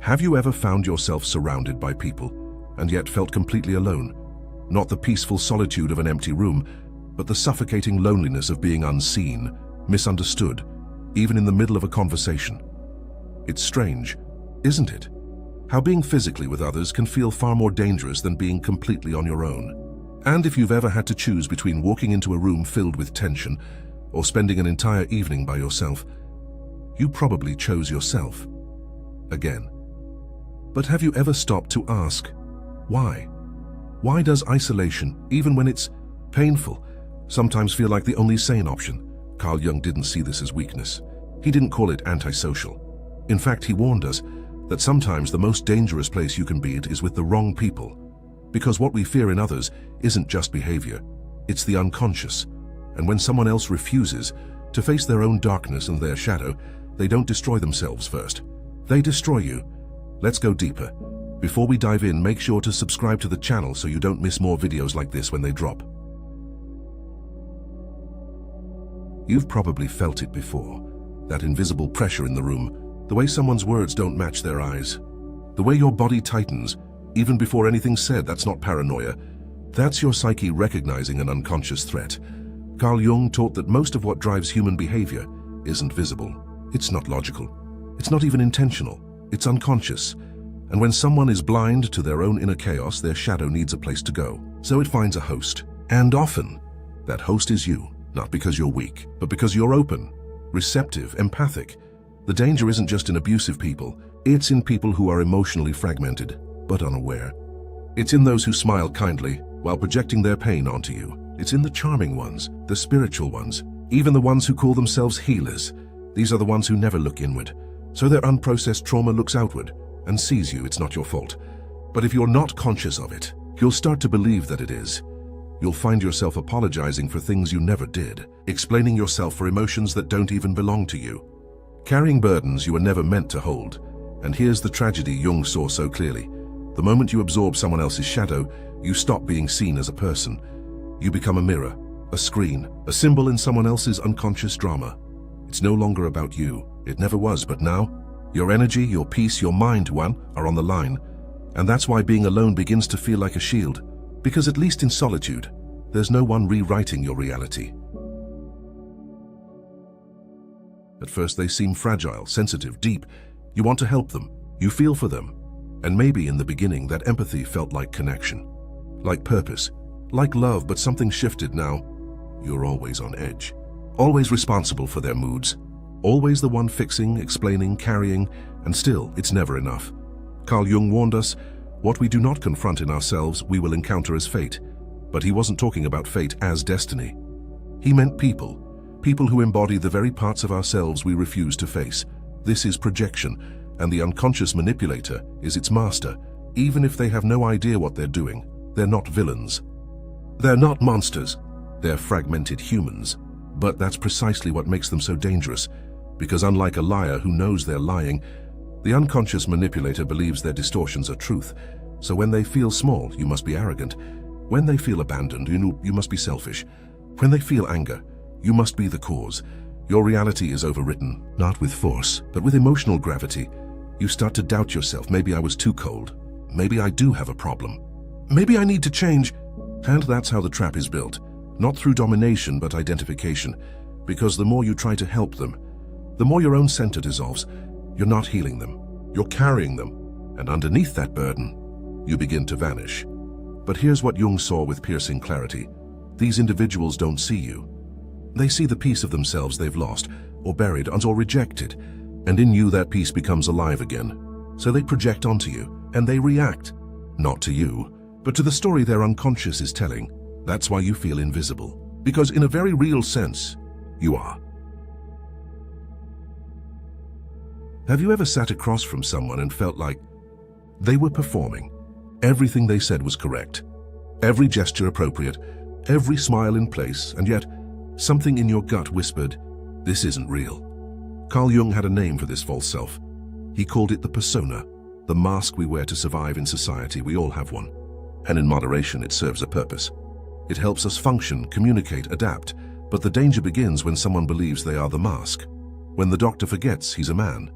Have you ever found yourself surrounded by people and yet felt completely alone? Not the peaceful solitude of an empty room, but the suffocating loneliness of being unseen, misunderstood, even in the middle of a conversation. It's strange, isn't it? How being physically with others can feel far more dangerous than being completely on your own. And if you've ever had to choose between walking into a room filled with tension or spending an entire evening by yourself, you probably chose yourself. Again. But have you ever stopped to ask, why? Why does isolation, even when it's painful, sometimes feel like the only sane option? Carl Jung didn't see this as weakness. He didn't call it antisocial. In fact, he warned us that sometimes the most dangerous place you can be is with the wrong people. Because what we fear in others isn't just behavior, it's the unconscious. And when someone else refuses to face their own darkness and their shadow, they don't destroy themselves first. They destroy you. Let's go deeper. Before we dive in, make sure to subscribe to the channel so you don't miss more videos like this when they drop. You've probably felt it before, that invisible pressure in the room, the way someone's words don't match their eyes, the way your body tightens, even before anything's said. That's not paranoia. That's your psyche recognizing an unconscious threat. Carl Jung taught that most of what drives human behavior isn't visible. It's not logical. It's not even intentional. It's unconscious. And when someone is blind to their own inner chaos, their shadow needs a place to go. So it finds a host. And often, that host is you, not because you're weak, but because you're open, receptive, empathic. The danger isn't just in abusive people. It's in people who are emotionally fragmented, but unaware. It's in those who smile kindly while projecting their pain onto you. It's in the charming ones, the spiritual ones, even the ones who call themselves healers. These are the ones who never look inward. So their unprocessed trauma looks outward and sees you. It's not your fault. But if you're not conscious of it, you'll start to believe that it is. You'll find yourself apologizing for things you never did, explaining yourself for emotions that don't even belong to you, carrying burdens you were never meant to hold. And here's the tragedy Jung saw so clearly. The moment you absorb someone else's shadow, you stop being seen as a person. You become a mirror, a screen, a symbol in someone else's unconscious drama. It's no longer about you. It never was, but now, your energy, your peace, your mind, are on the line. And that's why being alone begins to feel like a shield. Because at least in solitude, there's no one rewriting your reality. At first they seem fragile, sensitive, deep. You want to help them. You feel for them. And maybe in the beginning that empathy felt like connection, like purpose, like love, but something shifted now. You're always on edge, always responsible for their moods, always the one fixing, explaining, carrying, and still it's never enough. Carl Jung warned us, what we do not confront in ourselves we will encounter as fate. But he wasn't talking about fate as destiny. He meant people who embody the very parts of ourselves we refuse to face. This is projection, and the unconscious manipulator is its master. Even if they have no idea what they're doing, they're not villains. They're not monsters. They're fragmented humans. But that's precisely what makes them so dangerous, because unlike a liar who knows they're lying, the unconscious manipulator believes their distortions are truth. So when they feel small, you must be arrogant. When they feel abandoned, you must be selfish. When they feel anger, you must be the cause. Your reality is overwritten, not with force, but with emotional gravity. You start to doubt yourself. Maybe I was too cold. Maybe I do have a problem. Maybe I need to change. And that's how the trap is built. Not through domination, but identification. Because the more you try to help them, the more your own center dissolves. You're not healing them. You're carrying them. And underneath that burden, you begin to vanish. But here's what Jung saw with piercing clarity. These individuals don't see you. They see the piece of themselves they've lost, or buried, or rejected. And in you that piece becomes alive again. So they project onto you, and they react. Not to you, but to the story their unconscious is telling. That's why you feel invisible. Because in a very real sense, you are. Have you ever sat across from someone and felt like they were performing? Everything they said was correct. Every gesture appropriate. Every smile in place, and yet something in your gut whispered, this isn't real. Carl Jung had a name for this false self. He called it the persona, the mask we wear to survive in society. We all have one. And in moderation, it serves a purpose. It helps us function, communicate, adapt. But the danger begins when someone believes they are the mask. When the doctor forgets he's a man.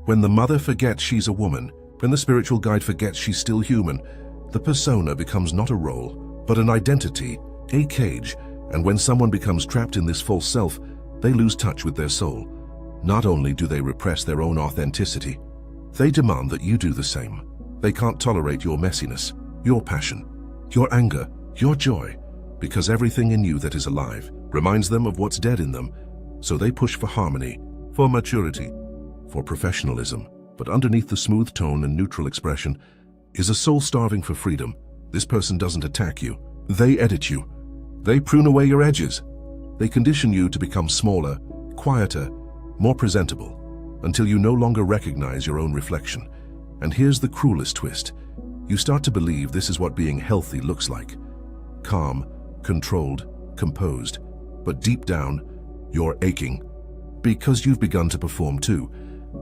When the mother forgets she's a woman. When the spiritual guide forgets she's still human, the persona becomes not a role, but an identity, a cage, and when someone becomes trapped in this false self, they lose touch with their soul. Not only do they repress their own authenticity, they demand that you do the same. They can't tolerate your messiness, your passion, your anger, your joy, because everything in you that is alive reminds them of what's dead in them. So they push for harmony, for maturity, for professionalism. But underneath the smooth tone and neutral expression is a soul starving for freedom. This person doesn't attack you. They edit you. They prune away your edges. They condition you to become smaller, quieter, more presentable, until you no longer recognize your own reflection. And here's the cruelest twist. You start to believe this is what being healthy looks like. Calm, controlled, composed. But deep down, you're aching. Because you've begun to perform too.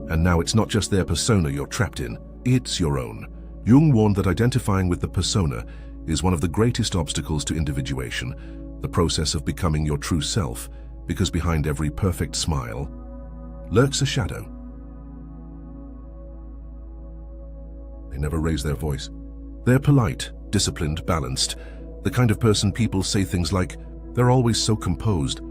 And now it's not just their persona you're trapped in, it's your own. Jung warned that identifying with the persona is one of the greatest obstacles to individuation, the process of becoming your true self, because behind every perfect smile lurks a shadow. They never raise their voice. They're polite, disciplined, balanced, the kind of person people say things like, they're always so composed.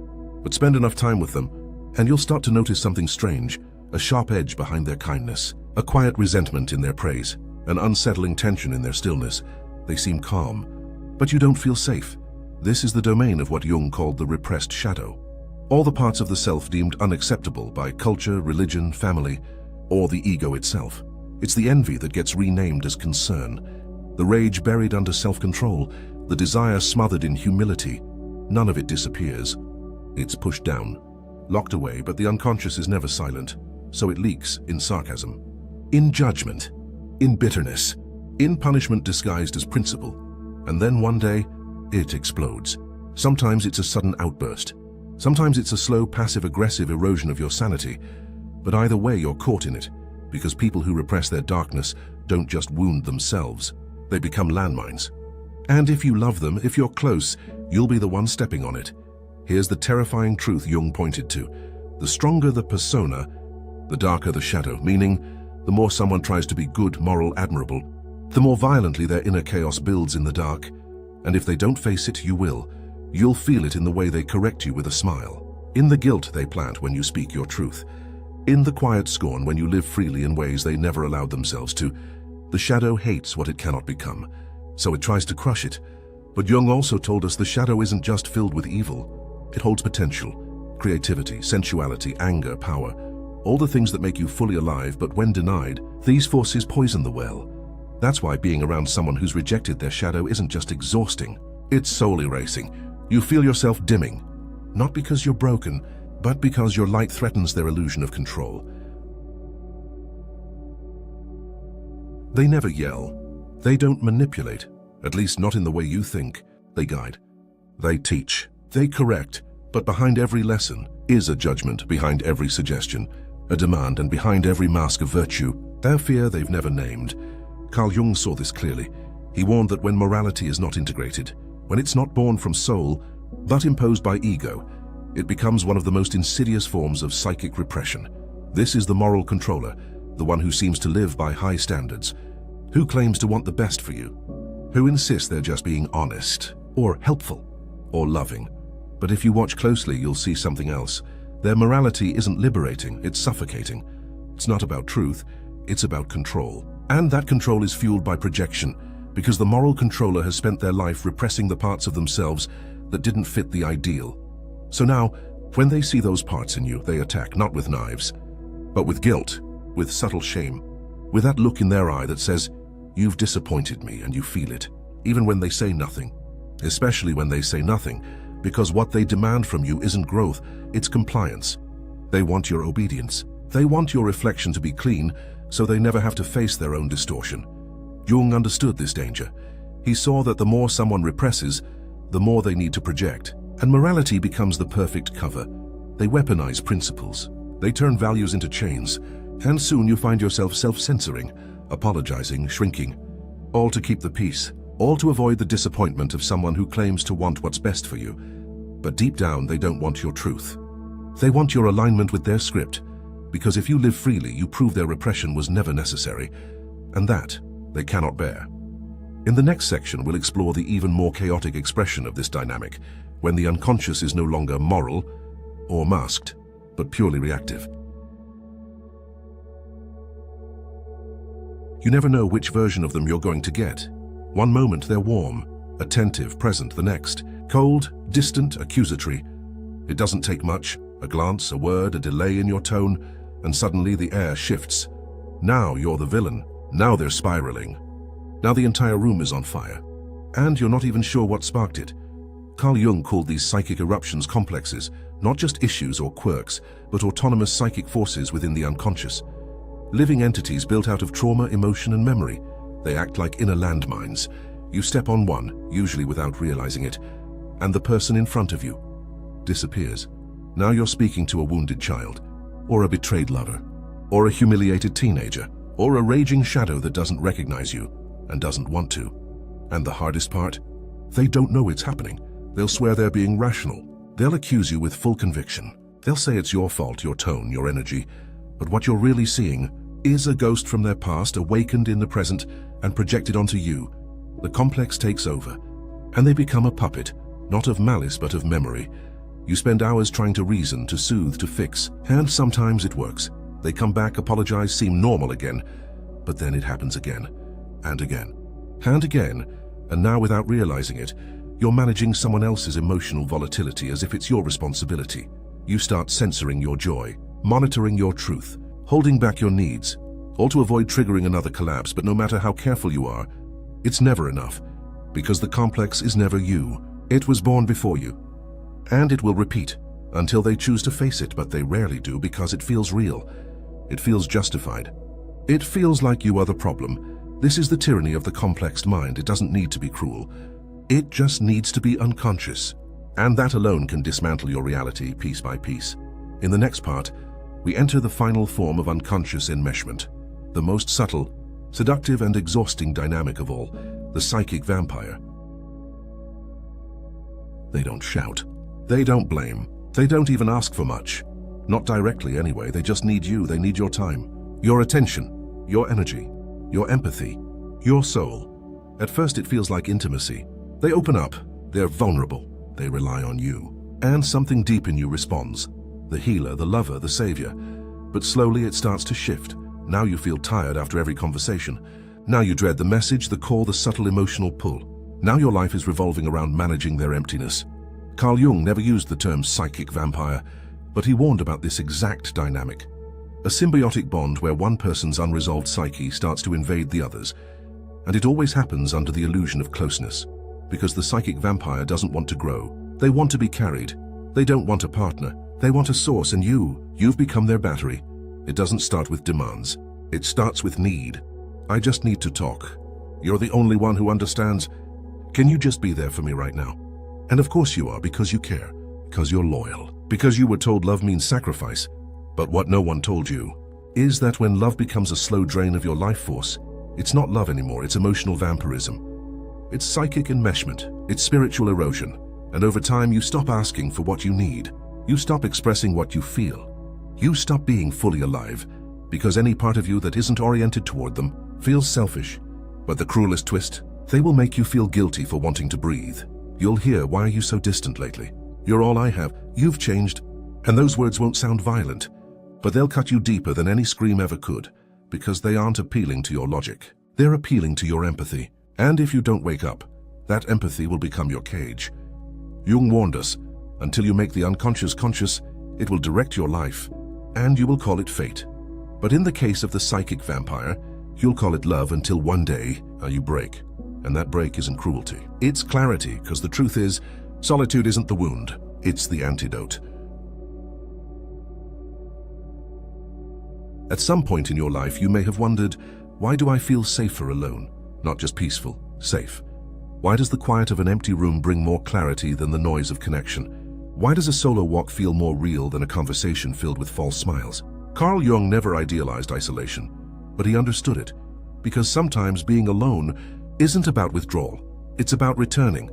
But spend enough time with them, and you'll start to notice something strange, a sharp edge behind their kindness, a quiet resentment in their praise, an unsettling tension in their stillness. They seem calm, but you don't feel safe. This is the domain of what Jung called the repressed shadow. All the parts of the self deemed unacceptable by culture, religion, family, or the ego itself. It's the envy that gets renamed as concern, the rage buried under self-control, the desire smothered in humility. None of it disappears. It's pushed down, locked away, but the unconscious is never silent, so it leaks in sarcasm, in judgment, in bitterness, in punishment disguised as principle. And then one day, it explodes. Sometimes it's a sudden outburst. Sometimes it's a slow, passive-aggressive erosion of your sanity. But either way, you're caught in it, because people who repress their darkness don't just wound themselves. They become landmines. And if you love them, if you're close, you'll be the one stepping on it. Here's the terrifying truth Jung pointed to. The stronger the persona, the darker the shadow, meaning the more someone tries to be good, moral, admirable, the more violently their inner chaos builds in the dark. And if they don't face it, you will. You'll feel it in the way they correct you with a smile, in the guilt they plant when you speak your truth, in the quiet scorn when you live freely in ways they never allowed themselves to. The shadow hates what it cannot become, so it tries to crush it. But Jung also told us the shadow isn't just filled with evil. It holds potential, creativity, sensuality, anger, power, all the things that make you fully alive, but when denied, these forces poison the well. That's why being around someone who's rejected their shadow isn't just exhausting, it's soul-erasing. You feel yourself dimming, not because you're broken, but because your light threatens their illusion of control. They never yell. They don't manipulate, at least not in the way you think. They guide. They teach. They correct. But behind every lesson is a judgment, behind every suggestion, a demand, and behind every mask of virtue, their fear they've never named. Carl Jung saw this clearly. He warned that when morality is not integrated, when it's not born from soul, but imposed by ego, it becomes one of the most insidious forms of psychic repression. This is the moral controller, the one who seems to live by high standards, who claims to want the best for you, who insists they're just being honest, or helpful, or loving. But if you watch closely, you'll see something else. Their morality isn't liberating, it's suffocating. It's not about truth, it's about control. And that control is fueled by projection, because the moral controller has spent their life repressing the parts of themselves that didn't fit the ideal. So now, when they see those parts in you, they attack, not with knives, but with guilt, with subtle shame, with that look in their eye that says, "You've disappointed me," and you feel it, even when they say nothing. Especially when they say nothing, because what they demand from you isn't growth, it's compliance. They want your obedience. They want your reflection to be clean, so they never have to face their own distortion. Jung understood this danger. He saw that the more someone represses, the more they need to project. And morality becomes the perfect cover. They weaponize principles. They turn values into chains. And soon you find yourself self-censoring, apologizing, shrinking. All to keep the peace. All to avoid the disappointment of someone who claims to want what's best for you. But deep down, they don't want your truth. They want your alignment with their script. Because if you live freely, you prove their repression was never necessary. and that they cannot bear. In the next section, we'll explore the even more chaotic expression of this dynamic, when the unconscious is no longer moral or masked, but purely reactive. You never know which version of them you're going to get. One moment they're warm, attentive, present; the next, cold, distant, accusatory. It doesn't take much, a glance, a word, a delay in your tone, and suddenly the air shifts. Now you're the villain. Now they're spiraling. Now the entire room is on fire. And you're not even sure what sparked it. Carl Jung called these psychic eruptions complexes, not just issues or quirks, but autonomous psychic forces within the unconscious. Living entities built out of trauma, emotion, and memory. They act like inner landmines. You step on one, usually without realizing it, and the person in front of you disappears. Now you're speaking to a wounded child, or a betrayed lover, or a humiliated teenager, or a raging shadow that doesn't recognize you and doesn't want to. And the hardest part? They don't know it's happening. They'll swear they're being rational. They'll accuse you with full conviction. They'll say it's your fault, your tone, your energy. But what you're really seeing is a ghost from their past awakened in the present and projected onto you. The complex takes over, and they become a puppet, not of malice but of memory. You spend hours trying to reason, to soothe, to fix, and sometimes it works. They come back, apologize, seem normal again, but then it happens again, and again, and again, and now without realizing it, you're managing someone else's emotional volatility as if it's your responsibility. You start censoring your joy, monitoring your truth, holding back your needs, all to avoid triggering another collapse. But no matter how careful you are, it's never enough, because the complex is never you. It was born before you, and it will repeat until they choose to face it, but they rarely do because it feels real. It feels justified. It feels like you are the problem. This is the tyranny of the complex mind. It doesn't need to be cruel. It just needs to be unconscious. And that alone can dismantle your reality piece by piece. In the next part, we enter the final form of unconscious enmeshment, the most subtle, seductive, and exhausting dynamic of all, the psychic vampire. They don't shout. They don't blame. They don't even ask for much. Not directly anyway. They just need you. They need your time, your attention, your energy, your empathy, your soul. At first it feels like intimacy. They open up. They're vulnerable. They rely on you. And something deep in you responds. The healer, the lover, the savior. But slowly it starts to shift. Now you feel tired after every conversation. Now you dread the message, the call, the subtle emotional pull. Now your life is revolving around managing their emptiness. Carl Jung never used the term psychic vampire, but he warned about this exact dynamic. A symbiotic bond where one person's unresolved psyche starts to invade the others. And it always happens under the illusion of closeness, because the psychic vampire doesn't want to grow. They want to be carried. They don't want a partner. They want a source, and you've become their battery. It doesn't start with demands. It starts with need. I just need to talk. You're the only one who understands. Can you just be there for me right now? And of course you are, because you care, because you're loyal, because you were told love means sacrifice. But what no one told you is that when love becomes a slow drain of your life force, it's not love anymore, it's emotional vampirism. It's psychic enmeshment, it's spiritual erosion. And over time you stop asking for what you need. You stop expressing what you feel. You stop being fully alive, because any part of you that isn't oriented toward them feels selfish. But the cruelest twist, they will make you feel guilty for wanting to breathe. You'll hear, "Why are you so distant lately? You're all I have. You've changed." And those words won't sound violent, but they'll cut you deeper than any scream ever could, because they aren't appealing to your logic. They're appealing to your empathy. And if you don't wake up, that empathy will become your cage. Jung warned us, until you make the unconscious conscious, it will direct your life, and you will call it fate. But in the case of the psychic vampire, you'll call it love until one day you break. And that break isn't cruelty. It's clarity, because the truth is, solitude isn't the wound, it's the antidote. At some point in your life, you may have wondered, why do I feel safer alone? Not just peaceful, safe. Why does the quiet of an empty room bring more clarity than the noise of connection? Why does a solo walk feel more real than a conversation filled with false smiles? Carl Jung never idealized isolation, but he understood it, because sometimes being alone isn't about withdrawal. It's about returning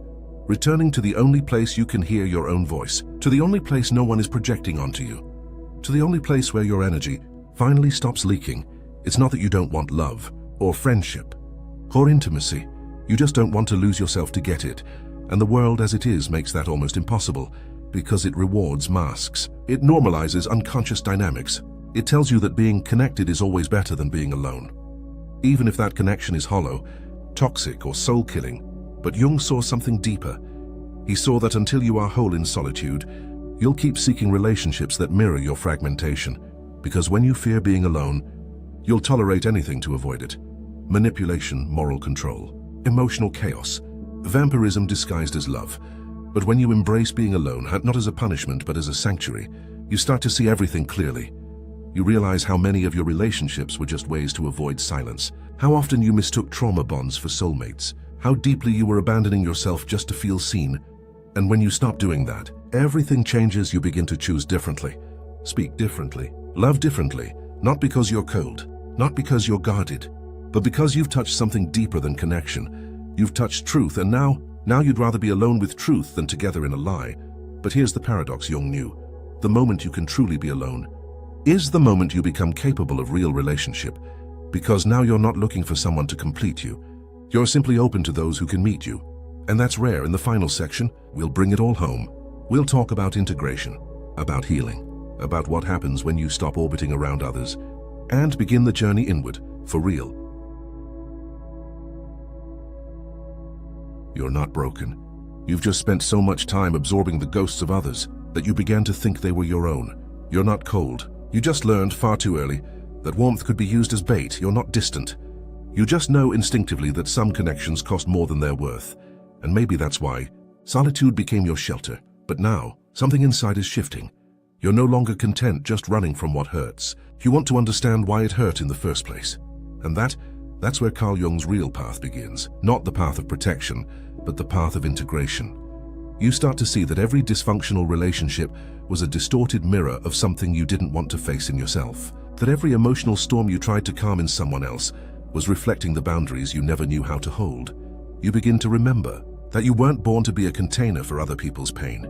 to the only place you can hear your own voice, to the only place no one is projecting onto you, to the only place where your energy finally stops leaking. It's not that you don't want love or friendship, or intimacy. You just don't want to lose yourself to get it, and the world as it is makes that almost impossible because it rewards masks. It normalizes unconscious dynamics. It tells you that being connected is always better than being alone, even if that connection is hollow, toxic, or soul-killing. But Jung saw something deeper. He saw that until you are whole in solitude, you'll keep seeking relationships that mirror your fragmentation, because when you fear being alone, you'll tolerate anything to avoid it. Manipulation, moral control, emotional chaos, vampirism disguised as love. But when you embrace being alone, not as a punishment but as a sanctuary, you start to see everything clearly. You realize how many of your relationships were just ways to avoid silence, how often you mistook trauma bonds for soulmates, how deeply you were abandoning yourself just to feel seen. And when you stop doing that, everything changes. You begin to choose differently, speak differently, love differently, not because you're cold, not because you're guarded, but because you've touched something deeper than connection. You've touched truth, and now you'd rather be alone with truth than together in a lie. But here's the paradox Jung knew. The moment you can truly be alone is the moment you become capable of real relationship, because now you're not looking for someone to complete you. You're simply open to those who can meet you. And that's rare. In the final section, we'll bring it all home. We'll talk about integration, about healing, about what happens when you stop orbiting around others, and begin the journey inward, for real. You're not broken. You've just spent so much time absorbing the ghosts of others that you began to think they were your own. You're not cold. You just learned far too early that warmth could be used as bait. You're not distant. You just know instinctively that some connections cost more than they're worth. And maybe that's why solitude became your shelter. But now, something inside is shifting. You're no longer content just running from what hurts. You want to understand why it hurt in the first place. And that's where Carl Jung's real path begins. Not the path of protection, but the path of integration. You start to see that every dysfunctional relationship was a distorted mirror of something you didn't want to face in yourself. That every emotional storm you tried to calm in someone else was reflecting the boundaries you never knew how to hold. You begin to remember that you weren't born to be a container for other people's pain,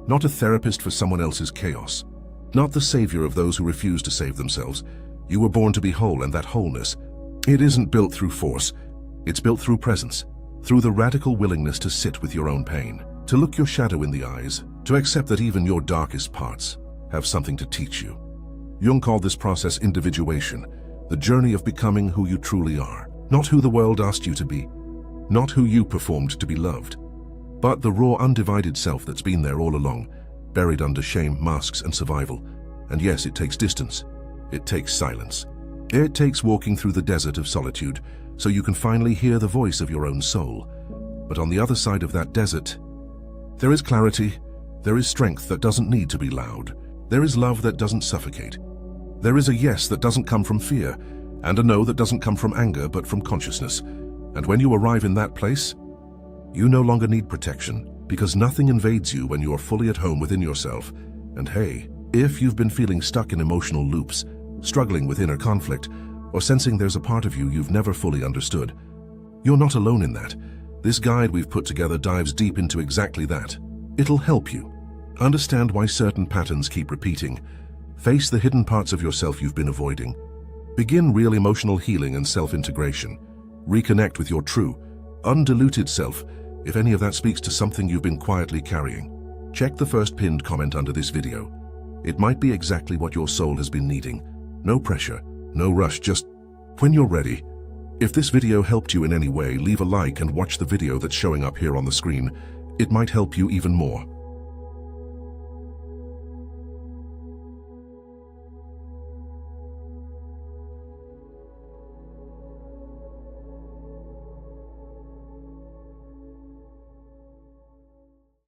not a therapist for someone else's chaos, not the savior of those who refuse to save themselves. You were born to be whole, and that wholeness, it isn't built through force. It's built through presence, through the radical willingness to sit with your own pain, to look your shadow in the eyes, to accept that even your darkest parts have something to teach you. Jung called this process individuation, the journey of becoming who you truly are, not who the world asked you to be, not who you performed to be loved, but the raw, undivided self that's been there all along, buried under shame, masks, and survival. And yes, it takes distance. It takes silence. It takes walking through the desert of solitude so you can finally hear the voice of your own soul. But on the other side of that desert, there is clarity, there is strength that doesn't need to be loud, there is love that doesn't suffocate, there is a yes that doesn't come from fear, and a no that doesn't come from anger but from consciousness. And when you arrive in that place, you no longer need protection, because nothing invades you when you are fully at home within yourself. And hey, if you've been feeling stuck in emotional loops, struggling with inner conflict, or sensing there's a part of you you've never fully understood, you're not alone in that. This guide we've put together dives deep into exactly that. It'll help you understand why certain patterns keep repeating, face the hidden parts of yourself you've been avoiding, begin real emotional healing and self-integration, reconnect with your true, undiluted self, if any of that speaks to something you've been quietly carrying. Check the first pinned comment under this video. It might be exactly what your soul has been needing. No pressure, no rush, just when you're ready. If this video helped you in any way, leave a like and watch the video that's showing up here on the screen. It might help you even more.